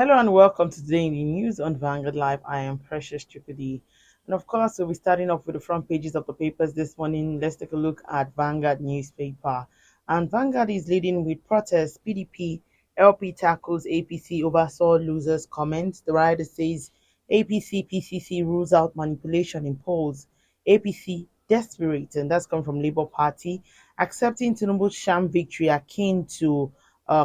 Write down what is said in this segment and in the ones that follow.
Hello and welcome to today in the news on Vanguard Live. I am Precious Chukudi. And of course, we'll be starting off with the front pages of the papers this morning. Let's take a look at Vanguard newspaper. And Vanguard is leading with protests. PDP, LP tackles APC oversaw losers comments. The writer says APC PCC rules out manipulation in polls. APC desperate, and that's come from Labour Party, accepting Tinubu's sham victory akin to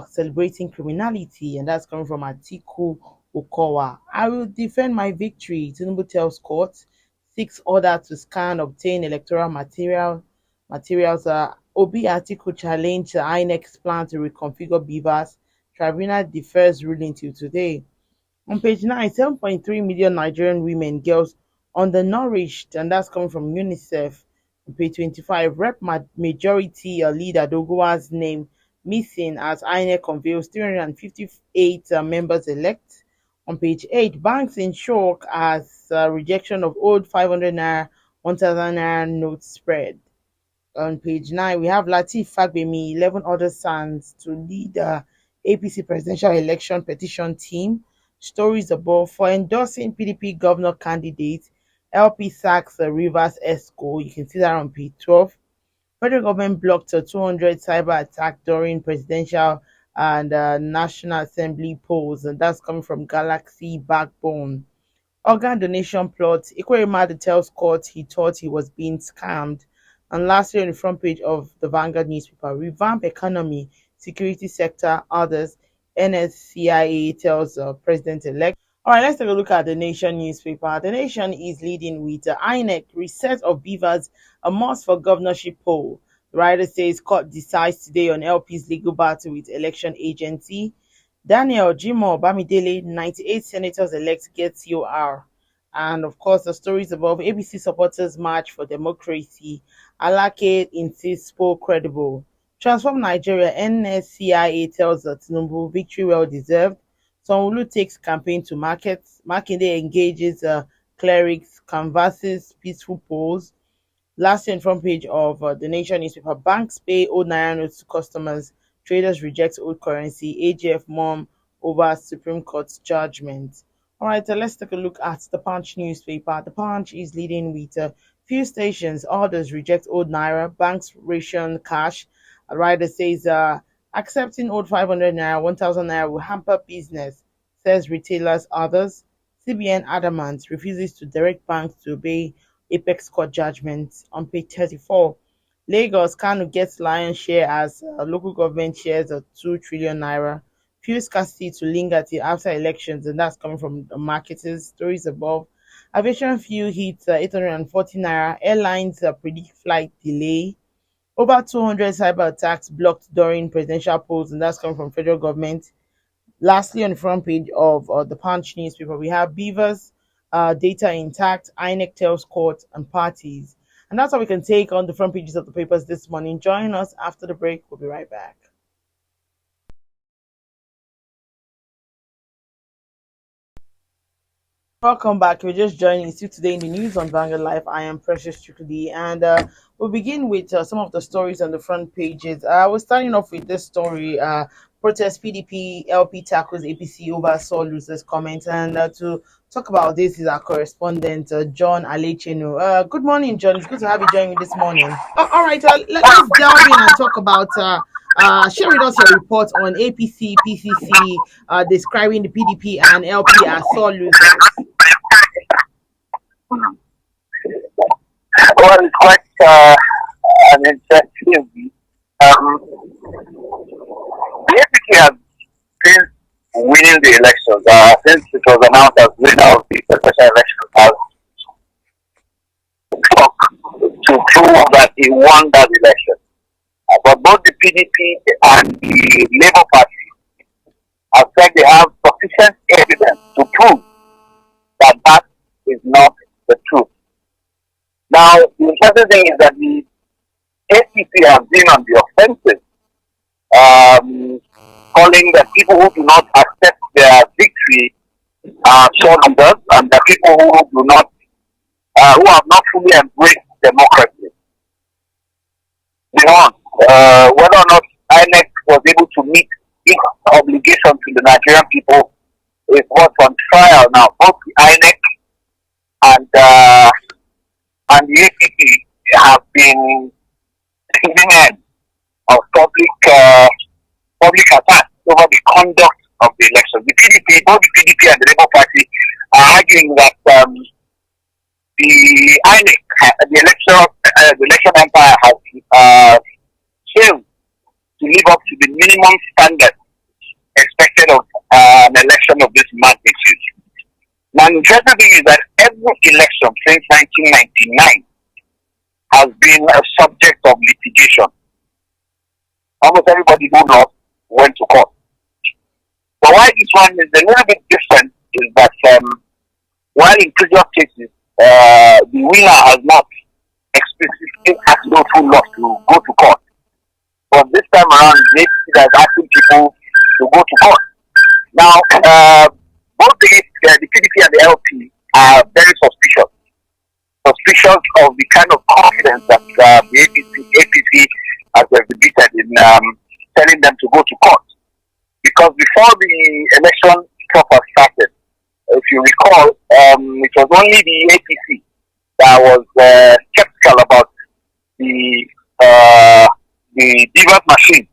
celebrating criminality, and that's coming from Atiku Okowa. I will defend my victory, Tinubu tells court. Seeks order to scan, obtain electoral materials. Obi Atiku challenged the INEC's plan to reconfigure beavers. Tribunal defers ruling till today. On page 9, 7.3 million Nigerian women, girls undernourished, and that's coming from UNICEF. On page 25, Rep Majority Leader Dogowa's name missing as INEC unveils 358 members elect. On page 8, banks in shock as rejection of old 500 naira, 1000 naira notes spread. On page 9, we have Lateef Fagbemi, 11 other sons to lead the APC presidential election petition team. Stories above for endorsing PDP governor candidate. LP sacks Rivers ESCO. You can see that on page 12. Federal government blocked a 200 cyber attack during presidential and National Assembly polls, and that's coming from Galaxy Backbone. Organ donation plot. Ikweremadu tells court he thought he was being scammed. And lastly, on the front page of the Vanguard newspaper, revamp economy, security sector, others. NSCIA tells president-elect. All right, let's take a look at the Nation newspaper. The Nation is leading with INEC reset of beavers, a must for governorship poll. The writer says court decides today on LP's legal battle with election agency. Daniel Jimoh Bamidele, 98 senators elect get COR. And of course, the stories above. ABC supporters march for democracy. Alake insists poll credible. Transform Nigeria. NSCIA tells Tinubu victory well deserved. Sanwo-Olu takes campaign to markets. Makinde engages clerics, canvasses peaceful polls. Last and front page of the Nation newspaper. Banks pay old naira notes to customers. Traders reject old currency. AGF mom over Supreme Court's judgment. All right, let's take a look at the Punch newspaper. The Punch is leading with few stations. Orders reject old naira. Banks ration cash. A writer says accepting old 500 naira, 1000 naira will hamper business, says retailers. Others. CBN adamant refuses to direct banks to obey Apex Court judgment. On page 34, Lagos Kano gets lion's share as local government shares of 2 trillion naira. Fuel scarcity to linger till after elections, and that's coming from the marketers. Stories above. Aviation fuel hits 840 naira. Airlines predict flight delay. Over 200 cyber attacks blocked during presidential polls, and that's coming from federal government. Lastly, on the front page of the Punch newspaper, we have Beavers data intact, INEC tells court and parties. And that's how we can take on the front pages of the papers this morning. Join us after the break. We'll be right back. Welcome back. We're just joining you today in the news on Vanguard Live. I am Precious Chukudi, and we'll begin with some of the stories on the front pages. We're starting off with this story. Protest PDP LP tackles APC over saw losers comment, and to talk about this is our correspondent John Alecheno. Good morning, John. It's good to have you join me this morning. All right, let's delve in and talk about. Share with us your report on APC PCC describing the PDP and LP as saw losers. Well, it's quite an interesting. The APC has, since winning the elections, since it was announced as winner of the special election, has stuck to prove that he won that election. But both the PDP and the Labour Party have said they have sufficient evidence to prove that that is not the truth. Now, the interesting thing is that the APC has been on the offensive, calling the people who do not accept their victory shorthanders, and the people who do not, who have not fully embraced democracy. Whether or not INEC was able to meet its obligation to the Nigerian people is what's on trial now. Both the INEC and the APC have been giving end of public attack over the conduct of the election. The PDP, both the PDP and the Labour Party, are arguing that the INEC, the election empire, has failed to live up to the minimum standard expected of an election of this magnitude. Now, the interesting thing is that every election since 1999 has been a subject of litigation. Almost everybody who lost went to court. But why this one is a little bit different is that while in previous cases the winner has not explicitly asked those who lost to go to court, but this time around the APC that is asking people to go to court. Now, both the PDP and the LP are very suspicious of the kind of confidence that the APC has exhibited in telling them to go to court. Because before the election proper started, if you recall, it was only the APC that was skeptical about the DVAS machine,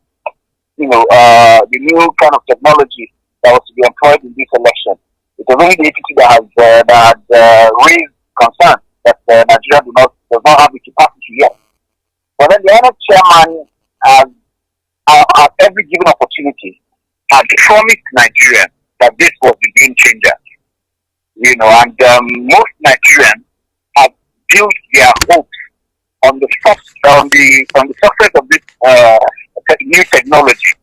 the new kind of technology that was to be employed in this election. It was only the APC that had raised concern that Nigeria does not have the capacity yet. But then the other chairman, at every given opportunity, had promised Nigerians that this was the game changer. And most Nigerians have built their hopes on the success of this new technology,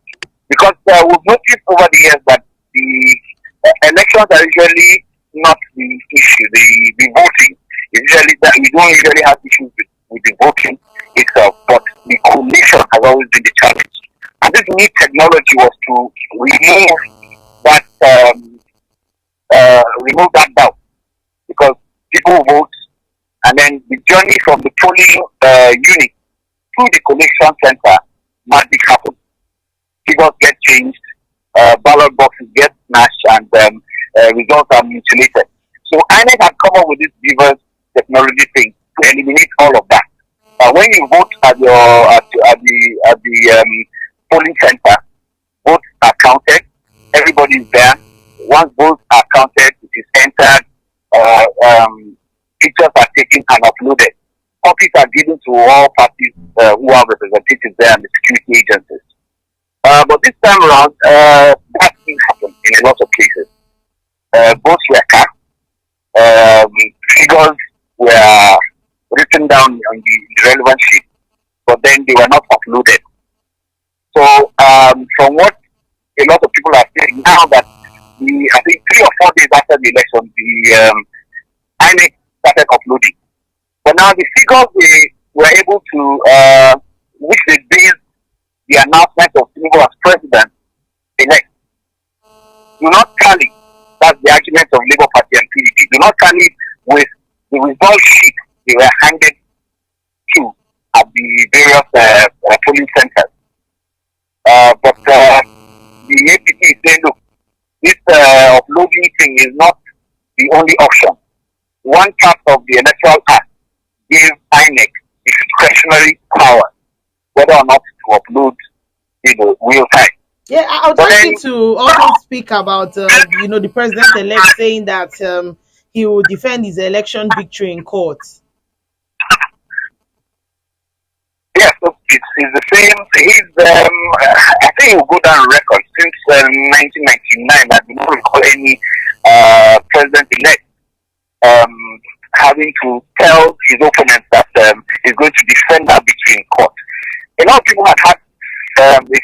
because we've noticed over the years that the elections are usually not the issue. The voting is usually that we don't usually have issues with the voting itself, but the coalition has always been the challenge. And this new technology was to remove that doubt, because people vote, and then the journey from the polling unit to the collection center, magic happens. Figures get changed, ballot boxes get smashed, and results are mutilated. So INEC had come up with this diverse technology thing to eliminate all of that. When you vote at the polling center, votes are counted. Everybody is there. Once votes are counted, it is entered. Pictures are taken and uploaded. Copies are given to all parties who have representatives there and the security agencies. But this time around, that didn't happen in a lot of cases. Votes were cast. Figures were written down on the relevant sheet, but then they were not uploaded. So, from what a lot of people are saying now, that I think 3 or 4 days after the election, the INEC started uploading. But now the figures they were able to, which they based the announcement of Tinubu as president-elect, do not tally. That's the argument of Labour Party and PDP. Do not tally with the result sheet they were handed to at the various polling centers. But the APC is saying, look, this uploading thing is not the only option. One part of the Electoral Act gives INEC discretionary power whether or not to upload real time. Yeah, I would like you to also speak about the president-elect saying that he will defend his election victory in court. Yes, it's the same. I think he'll go down record since 1999. I do not recall any president-elect having to tell his opponents that he's going to defend that victory in court. A lot of people have had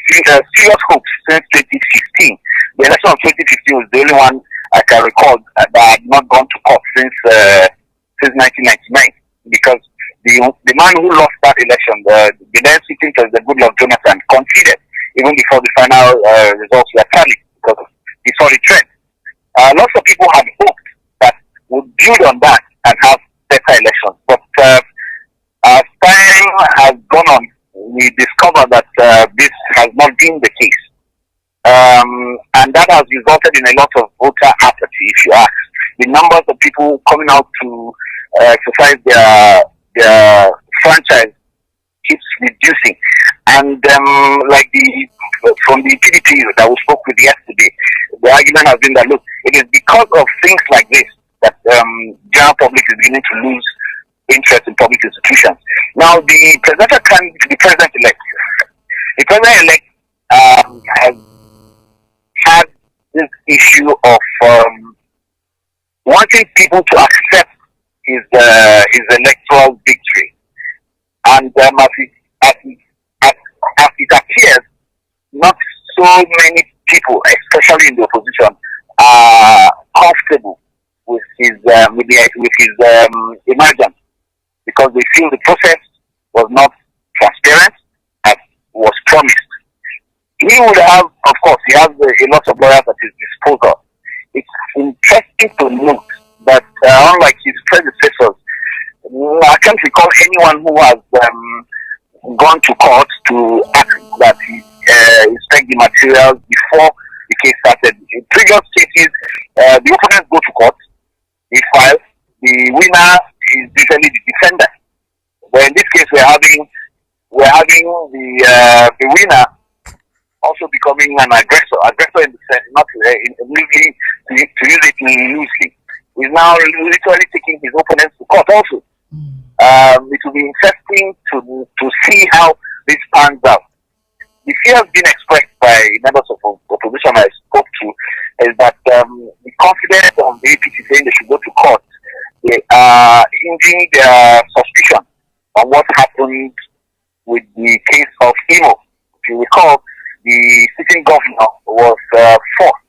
serious hopes since 2015. The election of 2015 was the only one I can recall that had not gone to court since 1999, because the man who lost that election, the then sitting president Goodluck Jonathan, conceded even before the final results were tallied, because he saw the trend. Lots of people had hoped that would build on that and have better elections, but as time has gone on, we discover that this has not been the case. and that has resulted in a lot of voter apathy. If you ask, the numbers of people coming out to exercise their franchise keeps reducing, and like the from the PDP that we spoke with yesterday, the argument has been that look, it is because of things like this that general public is beginning to lose interest in public institutions. Now, the president-elect, has had this issue of wanting people to accept his electoral victory, and as it appears, not so many people, especially in the opposition, are comfortable with his emergence, because they feel the process was not transparent as was promised. He would have, of course, he has a lot of lawyers at his disposal. It's interesting to note that, unlike his predecessors, I can't recall anyone who has gone to court to ask that he inspect the materials before the case started. In previous cases, the opponents go to court, they file, the winner is usually the defender. But in this case, we're having the winner also becoming an aggressor in the sense, not loosely, to use it loosely. He's now literally taking his opponents to court also. It will be interesting to see how this pans out. The fear has been expressed by members of opposition I spoke to is that the confidence of the APC saying they should go to court, they are hinging their suspicion on what happened with the case of Imo. If you recall, the sitting governor was fourth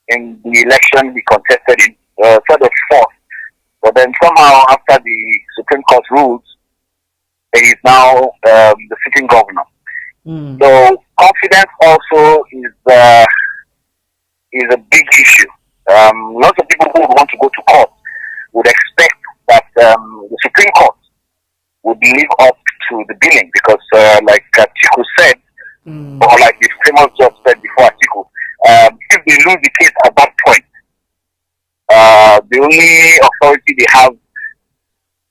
in the election he contested in, third or fourth. But then somehow, after the Supreme Court rules, he is now the sitting governor. So confidence also is a big issue. Lots of people who would want to go to court would expect that the Supreme Court would live up to the billing, because like Atiku said, or like the famous judge said before Atiku, if they lose the case at that point, the only authority they have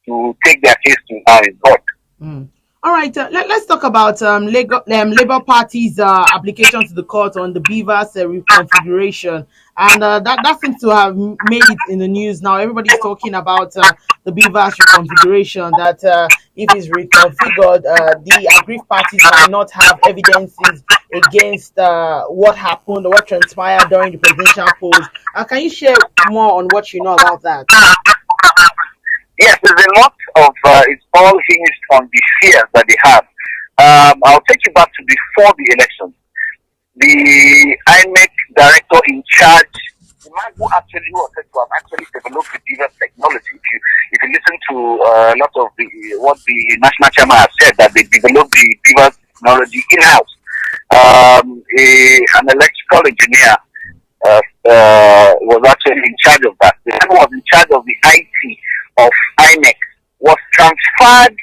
to take their case to now is God. All right, let's talk about Labour Party's application to the court on the Beavers reconfiguration, and that seems to have made it in the news now. Everybody's talking about the Beavers reconfiguration, that if it's reconfigured, the aggrieved parties might not have evidences against what happened or what transpired during the presidential polls. Can you share more on what you know about that? Yes, there's a lot of, it's all hinged on the fears that they have. I'll take you back to before the election. The INEC director in charge, the man who was said to have actually developed the Beavers technology. If you listen to a lot of what the national chairman has said, that they developed the Beavers technology in-house. An electrical engineer was actually in charge of that. The man who was in charge of the IT of INEC was transferred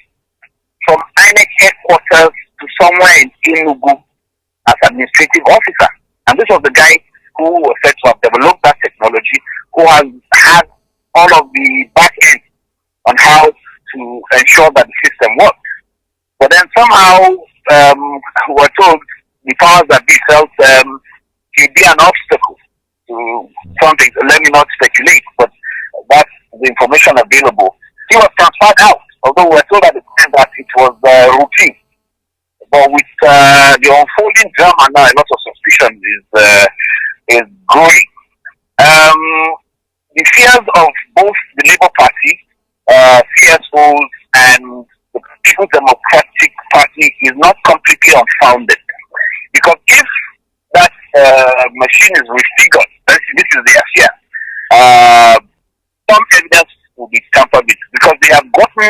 from INEC headquarters to somewhere in Enugu as administrative officer. And this was the guy who was said to have developed that technology, who has had all of the back end on how to ensure that the system works. But then somehow we're told the powers that be felt he'd be an obstacle to something. Let me not speculate, but that's the information available. He was transferred out, although we're told at the time that it was routine. But with the unfolding drama now, a lot of suspicion is growing. The fears of both the Labour Party, CSOs, and the People's Democratic Party is not completely unfounded. Because if that machine is refigured, this is their fear, some evidence will be tampered with, because they have gotten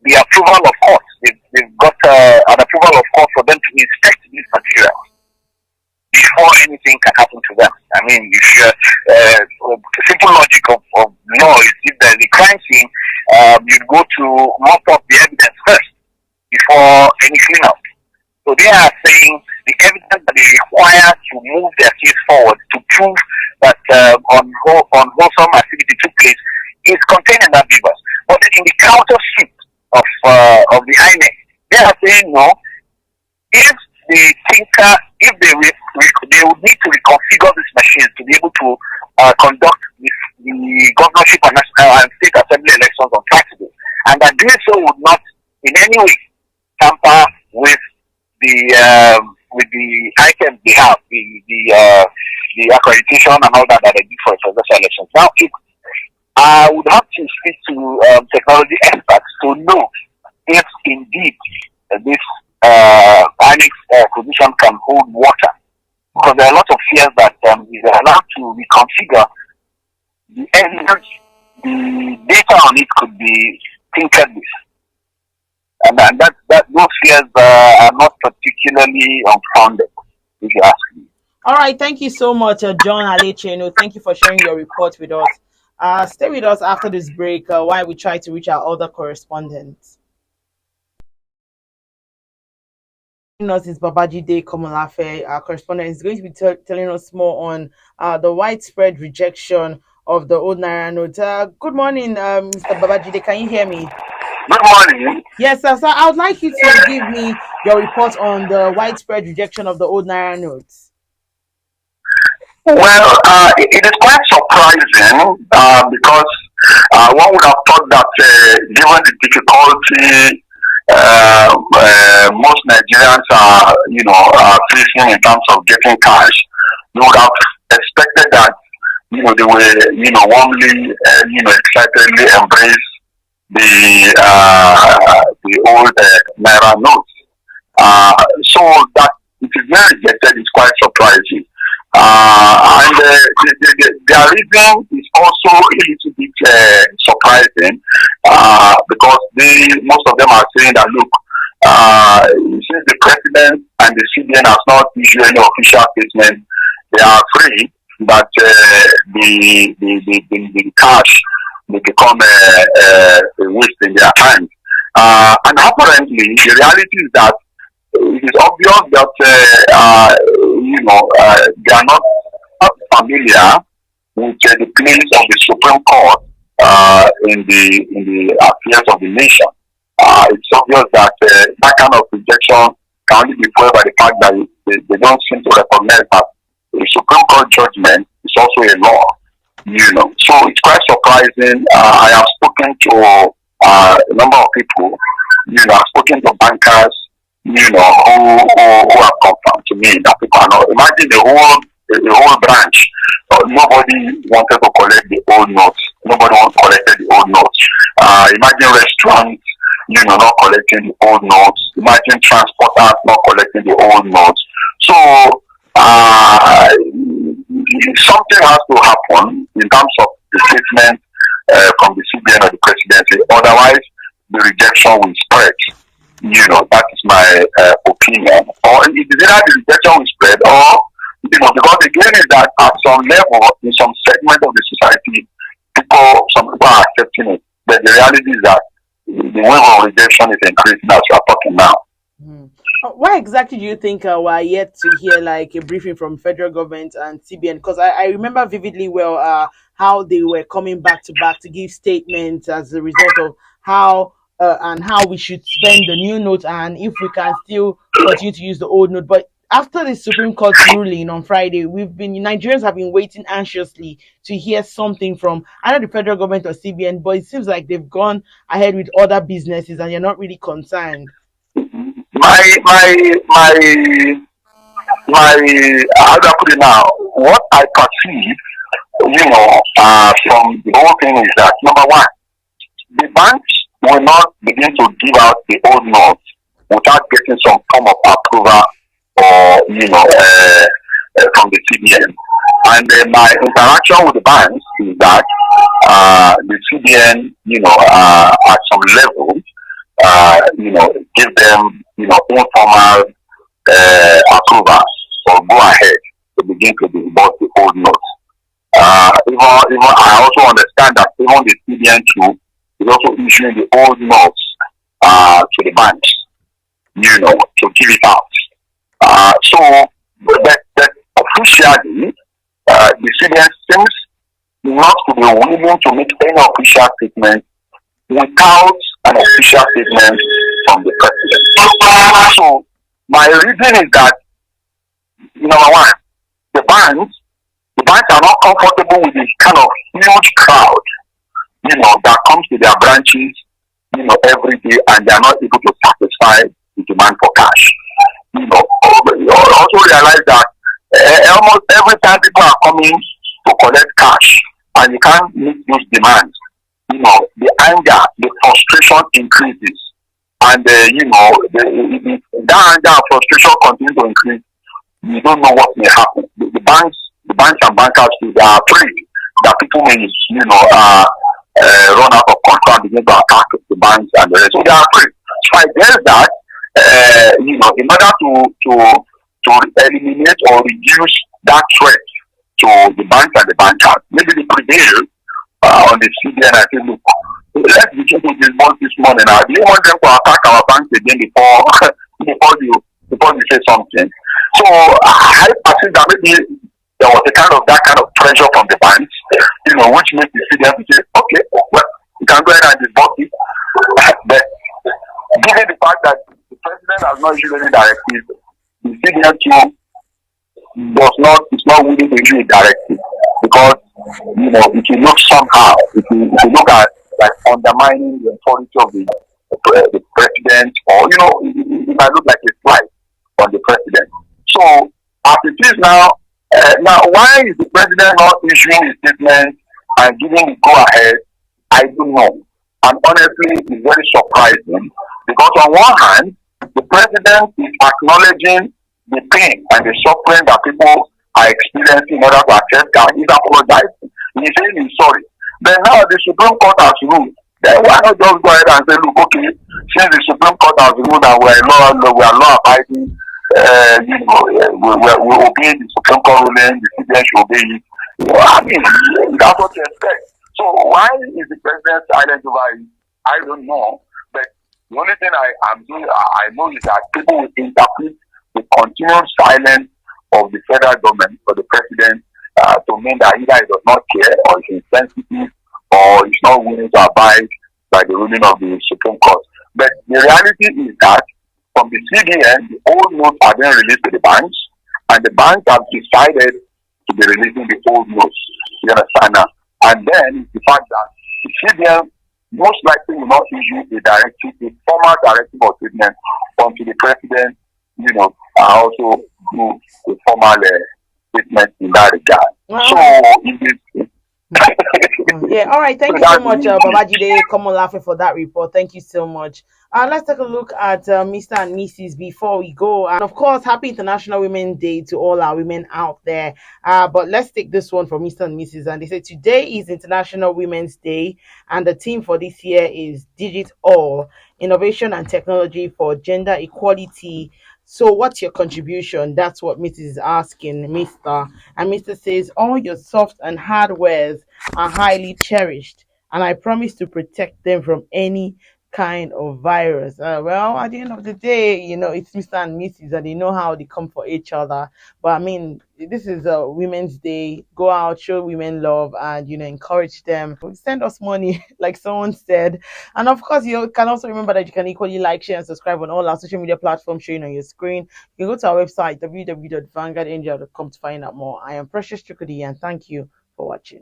the approval of court. They've got an approval of court for them to inspect these materials before anything can happen to them. I mean, the simple logic of law is, if there's a crime scene, you go to mop up the evidence first before any cleanup. So they are saying the evidence that they require to move their case forward to prove that unwholesome activity took place is contained in that papers. But in the counter sheet of the INEC, they are saying no. If the thinker, if they would need to reconfigure these machines to be able to conduct the governorship and national and state assembly elections on Saturday, and that doing so would not in any way tamper with the items they have, the accreditation and all that they did for presidential elections. Now, I would have to speak to technology experts to know if indeed this INEC position can hold water, because there are a lot of fears that if they are allowed to reconfigure the evidence, the data on it could be tinkered with. And that those fears are not particularly unfounded, if you ask me. All right, thank you so much, John Alecheno. Thank you for sharing your report with us. Stay with us after this break while we try to reach our other correspondents. Us is Babajide Komolafe. Our correspondent is going to be telling us more on the widespread rejection of the old Naira note. Good morning, Mr. Babajide. Can you hear me? Good morning. Yes, sir. So I would like you to give me your report on the widespread rejection of the old Naira notes. Well, it is quite surprising because one would have thought that given the difficulty most Nigerians are facing in terms of getting cash, you would have expected that they will warmly excitedly embrace the old Naira notes. So that it is very rejected is quite surprising. And their reason is also a little bit surprising because most of them are saying that, look, since the president and the CBN has not issued any official statement, they are afraid that the cash will become a waste in their hands. And apparently, the reality is that it is obvious that they are not familiar with the place of the Supreme Court in the affairs of the nation. It's obvious that that kind of rejection can only be foiled by the fact that they don't seem to recognize that the Supreme Court judgment is also a law. So it's quite surprising. I have spoken to a number of people. I've spoken to bankers, who have confirmed to me that people are not. Imagine the whole branch. Nobody wanted to collect the old notes. Nobody collected the old notes. Imagine restaurants, not collecting the old notes. Imagine transporters not collecting the old notes. So something has to happen in terms of the statement from the CBN or the presidency. Otherwise, the rejection will spread. That is my opinion. Or it is either the rejection will spread or, because again is that at some level, in some segment of the society, some people are accepting it. But the reality is that the wave of rejection is increasing as we are talking now. Why exactly do you think we're yet to hear like a briefing from federal government and CBN? Because I remember vividly well how they were coming back to give statements as a result of how we should spend the new note and if we can still continue to use the old note. But after the Supreme Court ruling on Friday, Nigerians have been waiting anxiously to hear something from either the federal government or CBN, but it seems like they've gone ahead with other businesses and you're not really concerned. My how do I put it now? What I perceive, from the whole thing is that number one, the banks will not begin to give out the old notes without getting some form of approval or from the CBN. And my interaction with the banks is that the CBN, at some level, give them, informal approval or go ahead to begin to disburse the old notes. Even I also understand that even the CBN too is also issuing the old notes to the banks, to give it out. So that officially, the CBN seems not to be willing to make any official statement without an official statement from the president. So my reason is that, number one, the banks, the banks are not comfortable with this kind of huge crowd, that comes to their branches, every day, and they are not able to satisfy the demand for cash. You also realize that almost every time people are coming to collect cash and you can't meet those demands, the anger, the frustration increases. And, that anger and frustration continue to increase. You don't know what may happen. The banks and bankers, they are afraid that people may, run out of control and begin to attack the banks and the rest. So they are afraid. So I guess that, in order to eliminate or reduce that threat to the banks and the bankers, maybe they prevail on the CBN and say, look, let's begin to disburse this money now. Do you want them to attack our banks again before you say something? So I perceive that maybe there was that kind of pressure from the banks, which makes the CBN to say, okay, well, you can go ahead and disburse it. But given the fact that the president has not issued any directive, the CBN too is not willing to issue a directive because it will look somehow, it will look at like undermining the authority of the president, or it might look like a slight on the president. So as it is now, why is the president not issuing a statement and giving the go ahead? I don't know. And honestly, it's very surprising because on one hand, the president is acknowledging the pain and the suffering that people are experiencing in order to access cash. He's apologizing. He's saying he's sorry. Then now the Supreme Court has ruled. Then why not just go ahead and say, look, okay, since the Supreme Court has ruled and we are law abiding, we obey the Supreme Court ruling, the CBN should obey it. I mean, that's what you expect. So why is the president silent over it? I don't know. But the only thing I know is that people will interpret the continued silence of the federal government or the president to mean that either he does not care or is insensitive or is not willing to abide by the ruling of the Supreme Court. But the reality is that from the CBN, the old notes are being released to the banks, and the banks have decided to be releasing the old notes. You understand now? And then the fact that the CBN most likely will not issue a directive, a formal directive or statement until the president, also do a formal statement in that regard. Well, So it is. yeah, all right. Thank you so much, Babajide Komolafe, for that report. Thank you so much. Let's take a look at Mr. and Mrs. before we go. And of course, happy International Women's Day to all our women out there. But let's take this one from Mr. and Mrs. And they say today is International Women's Day, and the theme for this year is Digit All, Innovation and Technology for Gender Equality. So what's your contribution? That's what Mrs. is asking Mr. And Mr. says, all your soft and hard wares are highly cherished, and I promise to protect them from any kind of virus. Well, at the end of the day, it's Mr. and Mrs. and they know how they come for each other. But I mean, this is a Women's Day. Go out, show women love, and encourage them. Send us money, like someone said. And of course, you can also remember that you can equally like, share, and subscribe on all our social media platforms showing on your screen. You can go to our website www.vanguardangel.com to find out more. I am Precious Chukudi, and thank you for watching.